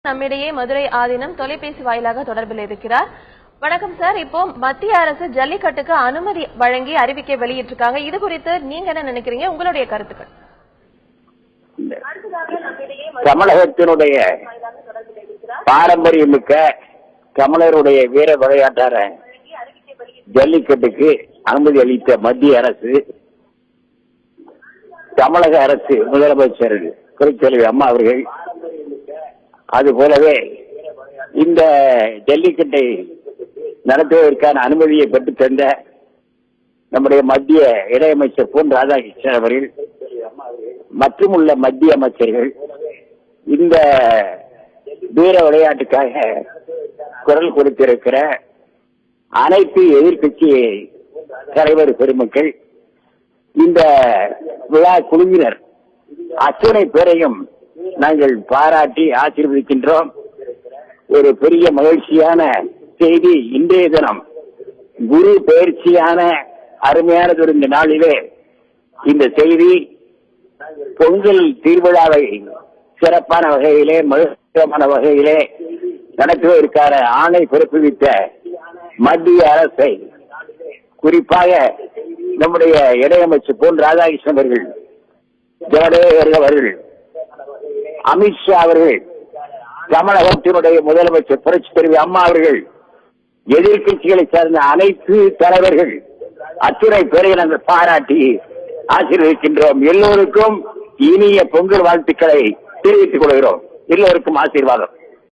நம்மிடையே மதுரை ஆதீனம் தொலைபேசி வாயிலாக தொடர்பில் இருக்கிறார். வணக்கம் சார். இப்போ மத்திய அரசு ஜல்லிக்கட்டுக்கு அனுமதி வழங்கி அறிவிக்கை வெளியிட்டிருக்காங்க. இது குறித்து நீங்க என்ன நினைக்கிறீங்க? உங்களுடைய கருத்துக்கள். தமிழகத்தினுடைய பாரம்பரியமிக்க தமிழருடைய வீர விளையாட்டான ஜல்லிக்கட்டுக்கு அனுமதி அளித்த மத்திய அரசு, தமிழக அரசு முதலமைச்சர் புரட்சித்தலைவி அம்மா அவர்கள், அதுபோலவே இந்த ஜல்லிக்கட்டை நடத்துவதற்கான அனுமதியை பெற்றுத் தந்த நம்முடைய மத்திய இணையமைச்சர் பொன் ராதாகிருஷ்ணன் அவர்கள் மற்றும் உள்ள மத்திய அமைச்சர்கள் இந்த வீர விளையாட்டுக்காக குரல் கொடுத்திருக்கிற அனைத்து எதிர்கட்சி தலைவர் பெருமக்கள், இந்த விழா குழுவினர் அத்தனை பேரையும் நாங்கள் பாராட்டி ஆசீர்வதிக்கின்றோம். ஒரு பெரிய மகிழ்ச்சியான செய்தி. இன்றைய தினம் குரு பயிற்சியான அருமையானதொரு இந்த நாளிலே இந்த செய்தி பொங்கல் திருவிழாவை சிறப்பான வகையிலே மகிழ்ச்சியான வகையிலே நடத்துவதற்கான ஆணை பிறப்பித்த மத்திய அரசை, குறிப்பாக நம்முடைய இணையமைச்சர் பொன் ராதாகிருஷ்ணன் அவர்கள், ஜவடேகர் அவர்கள், அமித்ஷா அவர்கள், தமிழகத்தினுடைய முதலமைச்சர் புரட்சித்தலைவி அம்மா அவர்கள், எதிர்கட்சிகளை சார்ந்த அனைத்து தலைவர்கள் அத்துணை பேரை நாங்கள் பாராட்டி ஆசீர்வதிக்கின்றோம். எல்லோருக்கும் இனிய பொங்கல் வாழ்த்துக்களை தெரிவித்துக் கொள்கிறோம். எல்லோருக்கும் ஆசீர்வாதம்.